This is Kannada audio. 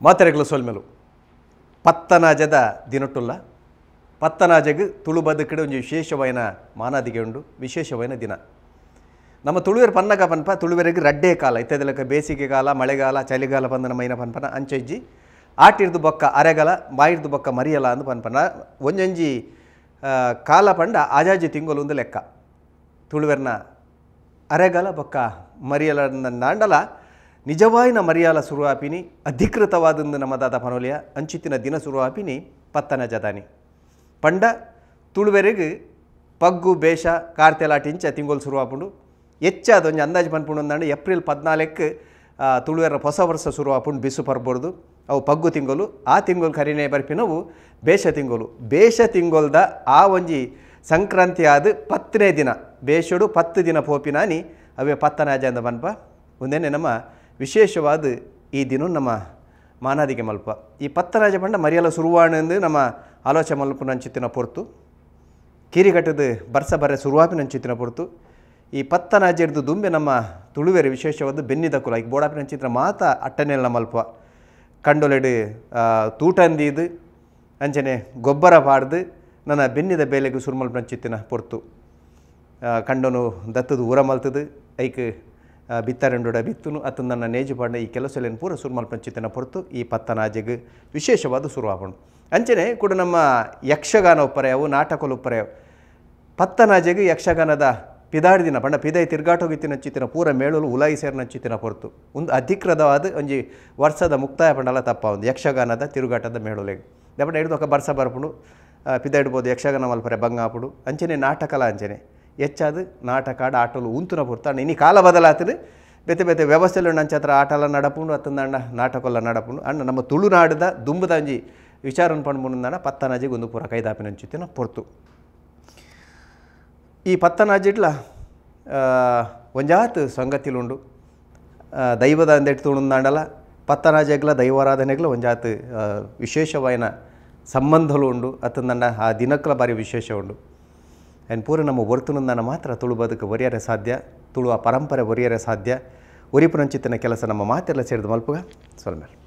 ಮಾತೆರೆಗ್ಲ ಸೊಲ್ಮೆಲು ಪತ್ತನಾಜದ ದಿನಟ್ಟುಲ್ಲ ಪತ್ತನಾಜಗ್ ತುಳು ಬದುಕಡೆ ಒಂದು ವಿಶೇಷವಾದ ಮಾನಾದಿಗೆ ಉಂಡು ವಿಶೇಷವಾದ ದಿನ ನಮ್ಮ ತುಳುವೇರು ಪನ್ನಗ ಪನ್ಪ ತುಳುವೇರಿಗೆ ರಡ್ಡೆ ಕಾಲ ಇತ್ತದಲಕ ಬೇಸಿಗೆ ಕಾಲ ಮಳೆಗಾಲ ಚಳಿಗಾಲ ಪಂದನ ಮೈನ ಪನ್ಪನ ಅಂಚೆಜ್ಜಿ ಆಟಿರ್ದು ಬೊಕ್ಕ ಅರೆಗಲ ಬಾಯಿರ್ದು ಬೊಕ್ಕ ಮರಿಯಲ ಅಂದು ಪನ್ಪನ ಒಂಜೊಂಜಿ ಕಾಲ ಪಂಡ ಆಜಾಜಿ ತಿಂಗಳು ಒಂದು ಲೆಕ್ಕ ತುಳುವೆರ್ನ ಅರೆಗಲ ಬೊಕ್ಕ ಮರಿಯಲ ನಾಂಡಲ ನಿಜವಾಯಿನ ಮರಿಯಾಲ ಶುರುವಾಪಿನಿ ಅಧಿಕೃತವಾದಂದು ನಮ್ಮದಾದ ಪನೋಲಿಯ ಅಂಚಿತ್ತಿನ ದಿನ ಶುರುವಾಪಿನಿ ಪತ್ತನ ಜದಾನಿ ಪಂಡ ತುಳುವೆರೆಗೆ ಪಗ್ಗು ಬೇಷ ಕಾರ್ತೆಲಾಟಿಂಚ ತಿಂಗಳು ಶುರುವಾಪುಂಡು ಹೆಚ್ಚಾದ ಒಂದು ಅಂದಾಜು ಪನ್ಪುಂಡು ಏಪ್ರಿಲ್ 14 ತುಳುವೆರ ಹೊಸ ವರ್ಷ ಶುರುವಾಪುಂಡು ಬಿಸು ಪರ್ಬೋದು ಅವು ಪಗ್ಗು ತಿಂಗಳು ಆ ತಿಂಗಳು ಕರಿನೇ ಬರ್ಪಿನವು ಬೇಷ ತಿಂಗಳು ಬೇಷ ತಿಂಗೊಲ್ದ ಆ ಒಂಜಿ ಸಂಕ್ರಾಂತಿ ಆದ 10ನೇ ದಿನ ಬೇಷಡು 10 ದಿನ ಪೋಪಿನಾನಿ ಅವೇ ಪತ್ತನಾಜ ಅಂದ ಪನ್ಪ ಒಂದೇನೆ ನಮ್ಮ ವಿಶೇಷವಾದ ಈ ದಿನ ನಮ್ಮ ಮಾನಾದಿಗೆ ಮಲ್ಪ ಈ ಪತ್ತನಾಜ ಪಂಡ ಮರಿಯಲ ಶುರುವಾಣೆಂದು ನಮ್ಮ ಆಲೋಚನೆ ಮಲ್ಪ ನಂಚಿತ್ತಿನ ಪೊರ್ತು ಕಿರಿಗಟ್ಟದ ಬರ್ಸ ಬರೆ ಶುರುವಾಪಿ ನಂಚಿತ್ತಿನ ಪೊರ್ತು ಈ ಪತ್ತನಾಜೆಡ್ದು ದುಂಬೆ ನಮ್ಮ ತುಳುವೆರೆ ವಿಶೇಷವಾದ ಬೆನ್ನಿದ ಕುಲ ಈಗ ಬೋಡಾಪಿ ನಂಚಿತ್ತಿನ ಮಾತ ಅಟ್ಟನೆಲ್ಲ ಮಲ್ಪ ಕಂಡೊಲೆಡು ತೂಟಂದಿದು ಅಂಚನೆ ಗೊಬ್ಬರ ಪಾಡ್ದು ನನ್ನ ಬೆನ್ನಿದ ಬೇಲೆಗೆ ಸುರುಮಲ್ಪ ನಂಚಿತ್ತಿನ ಪೊರ್ತು ಕಂಡನು ದತ್ತದು ಊರ ಮಲ್ತದು ಐಕ್ ಬಿತ್ತರೆಂಡುಡ ಬಿತ್ತುನು ಅತ್ತು ನನ್ನ ನೇಜು ಪಾಂಡ ಈ ಕೆಲಸಲೇನು ಪೂರ ಸುರುಮಲ್ಪ ನಂಚಿತ್ತಿನ ಪೊರ್ತು ಈ ಪತ್ತನಾಜೆಗೆ ವಿಶೇಷವಾದ ಶುರುವಾಪಣು ಅಂಚನೆ ಕೂಡ ನಮ್ಮ ಯಕ್ಷಗಾನ ಉಪ್ಪರೆಯವು ನಾಟಕಲು ಉಪ್ಪರೆಯವು ಪತ್ತನಾಜೆಗೆ ಯಕ್ಷಗಾನದ ಪಿದಾಡಿ ದಿನ ಪಂಡ ಪಿದೈ ತಿರ್ಗಾಟೋಗಿತ್ತಿನ ಚಿತ್ತಿನ ಪೂರ ಮೇಳಲು ಉಲಾಯಿ ಸೇರಿನ ಚಿತ್ತಿನ ಪೊರ್ತು ಒಂದು ಅಧಿಕೃತವಾದ ಒಂಜಿ ವರ್ಷದ ಮುಕ್ತಾಯ ಪಂಡಲ ತಪ್ಪ ಒಂದು ಯಕ್ಷಗಾನದ ತಿರುಗಾಟದ ಮೇಳುಲೆಗೆ ದಪಡ ಹಿಡಿದು ಬರ್ಸ ಬರ್ಪುಡು ಪಿದ ಇಡ್ಬೋದು ಯಕ್ಷಗಾನ ಮಲ್ಪರೆ ಬಂಗಾಪುಡು ಅಂಚನೆ ನಾಟಕಲ ಅಂಚನೆ ಹೆಚ್ಚಾದ ನಾಟಕ ಆಟಲು ಉಂತುನ ಪೊರ್ತು ಇನ್ನು ಕಾಲ ಬದಲಾತದೆ ಬೇತೆ ಬೇತೆ ವ್ಯವಸ್ಥೆಲು ನಂಚತ್ರ ಆಟಲ ನಡಪುಂಡು ಅತ್ತಂದ ನಾಟಕಲ್ಲ ನಡಪುಂಡು ಅಣ್ಣ ನಮ್ಮ ತುಳುನಾಡದ ದುಂಬದ ಒಂಜಿ ವಿಚಾರನ ಪಂಡ್ಮುಂದ ಪತ್ತನಾಜಿಗೆ ಒಂದು ಪೂರ ಕೈದಾಪಿನ ಅಂಚಿತ್ತಿನ ಪೊರ್ತು ಈ ಪತ್ತನಾಜಿಡ್ಲ ಒಂಜಾತ್ ಸಂಗತಿಲುಂಡು ದೈವದ ಅಂದೆಟ್ಟು ತುಳುಂದಾಂಡಲ ಪತ್ತನಾಜೆಗ್ಲ ದೈವಾರಾಧನೆಗ್ಲ ಒಂಜಾತ್ ವಿಶೇಷವಾಯಿನ ಸಂಬಂಧಲು ಉಂಡು ಅತ್ತಂದ ಆ ದಿನಕ್ಲ ಬಾರಿ ವಿಶೇಷ ಉಂಡು ಏನು ಪೂರ ನಮ್ಮ ಒರ್ತುನಂದನ ಮಾತ್ರ ತುಳು ಬದುಕು ಒರಿಯರೆ ಸಾಧ್ಯ ತುಳುವ ಪರಂಪರೆ ಒರಿಯರೆ ಸಾಧ್ಯ ಒರಿಪುನಂಚಿತ್ತಿನ ಕೆಲಸ ನಮ್ಮ ಮಾತೆಲ್ಲ ಸೇರಿದ ಮಲ್ಪುಗ ಸೊಲ್ಮೇಲೆ